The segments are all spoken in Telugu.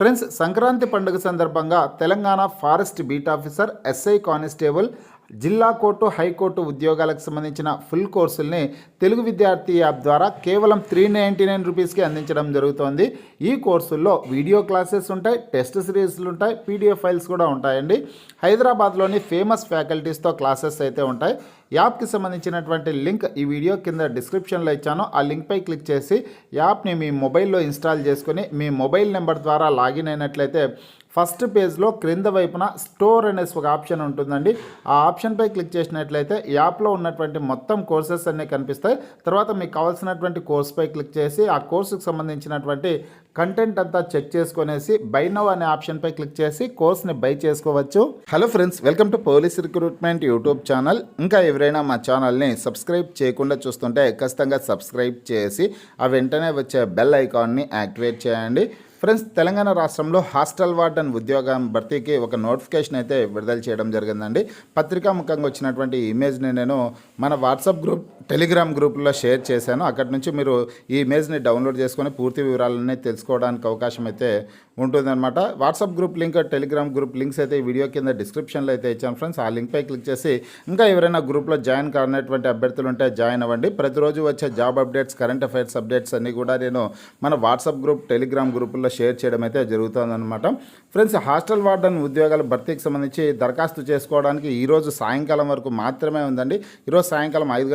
ఫ్రెండ్స్, సంక్రాంతి పండుగ సందర్భంగా Telangana forest beat officer, SI constable, జిల్లా కోర్టు, హైకోర్టు ఉద్యోగాలకు సంబంధించిన ఫుల్ కోర్సుల్ని తెలుగు విద్యార్థి యాప్ ద్వారా కేవలం 399 రూపీస్కి అందించడం జరుగుతోంది. ఈ కోర్సుల్లో వీడియో క్లాసెస్ ఉంటాయి, టెస్ట్ సిరీస్లు ఉంటాయి, పీడిఎఫ్ ఫైల్స్ కూడా ఉంటాయండి. హైదరాబాద్లోని ఫేమస్ ఫ్యాకల్టీస్తో క్లాసెస్ అయితే ఉంటాయి. యాప్కి సంబంధించినటువంటి లింక్ ఈ వీడియో కింద డిస్క్రిప్షన్లో ఇచ్చాను. ఆ లింక్పై క్లిక్ చేసి యాప్ని మీ మొబైల్లో ఇన్స్టాల్ చేసుకొని మీ మొబైల్ నెంబర్ ద్వారా లాగిన్ అయినట్లయితే ఫస్ట్ పేజ్లో క్రింద వైపున స్టోర్ అనేసి ఒక ఆప్షన్ ఉంటుందండి. ఆ ఆప్షన్పై క్లిక్ చేసినట్లయితే యాప్లో ఉన్నటువంటి మొత్తం కోర్సెస్ అన్నీ కనిపిస్తాయి. తర్వాత మీకు కావాల్సినటువంటి కోర్సుపై క్లిక్ చేసి ఆ కోర్సుకు సంబంధించినటువంటి కంటెంట్ అంతా చెక్ చేసుకునేసి బై నౌ అనే ఆప్షన్పై క్లిక్ చేసి కోర్స్ని బై చేసుకోవచ్చు. Hello friends, welcome to police recruitment YouTube channel. ఇంకా ఎవరైనా మా ఛానల్ని సబ్స్క్రైబ్ చేయకుండా చూస్తుంటే ఖచ్చితంగా సబ్స్క్రైబ్ చేసి ఆ వెంటనే వచ్చే బెల్ ఐకాన్ని యాక్టివేట్ చేయండి. ఫ్రెండ్స్, తెలంగాణ రాష్ట్రంలో హాస్టల్ వార్డెన్ ఉద్యోగం భర్తీకి ఒక నోటిఫికేషన్ అయితే విడుదల చేయడం జరిగిందండి. పత్రికాముఖంగా వచ్చినటువంటి ఇమేజ్ని నేను మన వాట్సాప్ గ్రూప్, టెలిగ్రామ్ గ్రూప్లో షేర్ చేశాను. అక్కడి నుంచి మీరు ఈ ఇమేజ్ని డౌన్లోడ్ చేసుకొని పూర్తి వివరాలన్నీ తెలుసుకోవడానికి అవకాశం అయితే ఉంటుందన్నమాట. WhatsApp group link, Telegram group links అయితే ఈ వీడియో కింద డిస్క్రిప్షన్లో అయితే ఇచ్చాను ఫ్రెండ్స్. ఆ లింక్పై క్లిక్ చేసి ఇంకా ఎవరైనా గ్రూప్లో జాయిన్ కానటువంటి అభ్యర్థులు ఉంటే జాయిన్ అవ్వండి. ప్రతిరోజు వచ్చే job updates, current affairs updates అన్నీ కూడా నేను మన వాట్సాప్ గ్రూప్, టెలిగ్రామ్ గ్రూపుల్లో షేర్ చేయడం అయితే జరుగుతుందన్నమాట. ఫ్రెండ్స్, హాస్టల్ వార్డెన్ ఉద్యోగాల భర్తీకి సంబంధించి దరఖాస్తు చేసుకోవడానికి ఈరోజు సాయంకాలం వరకు మాత్రమే ఉందండి. ఈరోజు సాయంకాలం 5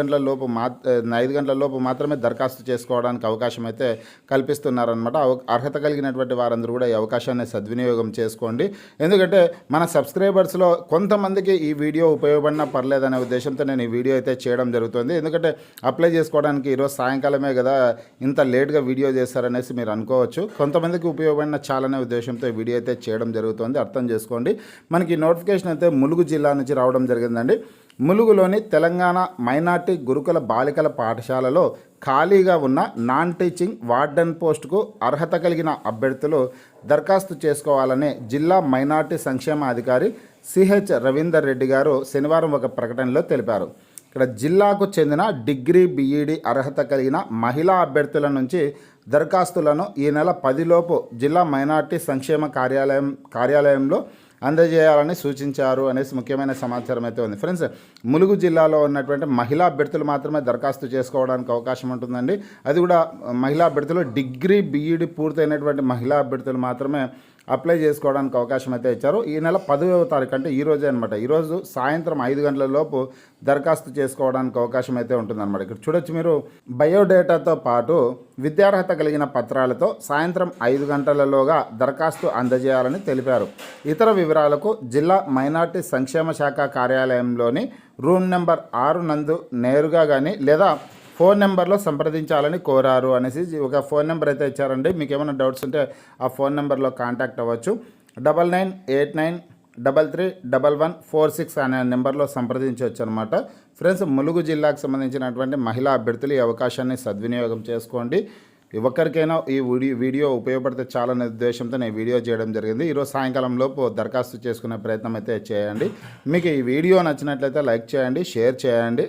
గంటల లోపు మాత్రమే దరఖాస్తు చేసుకోవడానికి అవకాశం అయితే కల్పిస్తున్నారనమాట. అర్హత కలిగినటువంటి వారందరూ కూడా ఈ అవకాశాన్ని సద్వినియోగం చేసుకోండి. ఎందుకంటే మన సబ్స్క్రైబర్స్లో కొంతమందికి ఈ వీడియో ఉపయోగపడినా పర్లేదనే ఉద్దేశంతో నేను ఈ వీడియో అయితే చేయడం జరుగుతుంది. ఎందుకంటే అప్లై చేసుకోవడానికి ఈరోజు సాయంకాలమే కదా ఇంత లేట్గా వీడియో చేస్తారనేసి మీరు అనుకోవచ్చు. కొంతమందికి ఉపయోగపడిన చాలనే ఉద్దేశంతో ఈ వీడియో అయితే చేయడం జరుగుతుంది. అర్థం చేసుకోండి. మనకి నోటిఫికేషన్ అయితే ములుగు జిల్లా నుంచి రావడం జరిగిందండి. ములుగులోని తెలంగాణ మైనార్టీ గురుకుల బాలికల పాఠశాలలో ఖాళీగా ఉన్న నాన్ టీచింగ్ వార్డెన్ పోస్టుకు అర్హత కలిగిన అభ్యర్థులు దరఖాస్తు చేసుకోవాలని జిల్లా మైనార్టీ సంక్షేమ అధికారి సిహెచ్ రవీందర్ రెడ్డి గారు శనివారం ఒక ప్రకటనలో తెలిపారు. ఇక్కడ జిల్లాకు చెందిన డిగ్రీ, బీఈడి అర్హత కలిగిన మహిళా అభ్యర్థుల నుంచి దరఖాస్తులను ఈ నెల 10 లోపు జిల్లా మైనార్టీ సంక్షేమ కార్యాలయంలో అందజేయాలని సూచించారు అనేసి ముఖ్యమైన సమాచారం అయితే ఉంది. ఫ్రెండ్స్, ములుగు జిల్లాలో ఉన్నటువంటి మహిళా అభ్యర్థులు మాత్రమే దరఖాస్తు చేసుకోవడానికి అవకాశం ఉంటుందండి. అది కూడా మహిళా అభ్యర్థులు, డిగ్రీ, బీఈడి పూర్తయినటువంటి మహిళా అభ్యర్థులు మాత్రమే అప్లై చేసుకోవడానికి అవకాశం అయితే ఇచ్చారు. ఈ నెల 10వ తారీఖు అంటే ఈరోజే అనమాట. ఈరోజు సాయంత్రం 5 గంటల లోపు దరఖాస్తు చేసుకోవడానికి అవకాశం అయితే ఉంటుందన్నమాట. ఇక్కడ చూడొచ్చు మీరు, బయోడేటాతో పాటు విద్యార్హత కలిగిన పత్రాలతో సాయంత్రం 5 గంటలలోగా దరఖాస్తు అందజేయాలని తెలిపారు. ఇతర వివరాలకు జిల్లా మైనార్టీ సంక్షేమ శాఖ కార్యాలయంలోని రూమ్ నెంబర్ 6 నందు నేరుగా కానీ లేదా ఫోన్ నెంబర్లో సంప్రదించాలని కోరారు అనేసి ఒక ఫోన్ నెంబర్ అయితే ఇచ్చారండి. మీకు ఏమైనా డౌట్స్ ఉంటే ఆ ఫోన్ నెంబర్లో కాంటాక్ట్ అవ్వచ్చు. 9989331146 అనే నెంబర్లో సంప్రదించవచ్చు అనమాట. ఫ్రెండ్స్, ములుగు జిల్లాకు సంబంధించినటువంటి మహిళా అభ్యర్థులు ఈ అవకాశాన్ని సద్వినియోగం చేసుకోండి. ఎవరికైనా ఈ వీడియో ఉపయోగపడితే చాలనే ఉద్దేశంతో నేను వీడియో చేయడం జరిగింది. ఈరోజు సాయంకాలం లోపు దరఖాస్తు చేసుకునే ప్రయత్నం అయితే చేయండి. మీకు ఈ వీడియో నచ్చినట్లయితే లైక్ చేయండి, షేర్ చేయండి.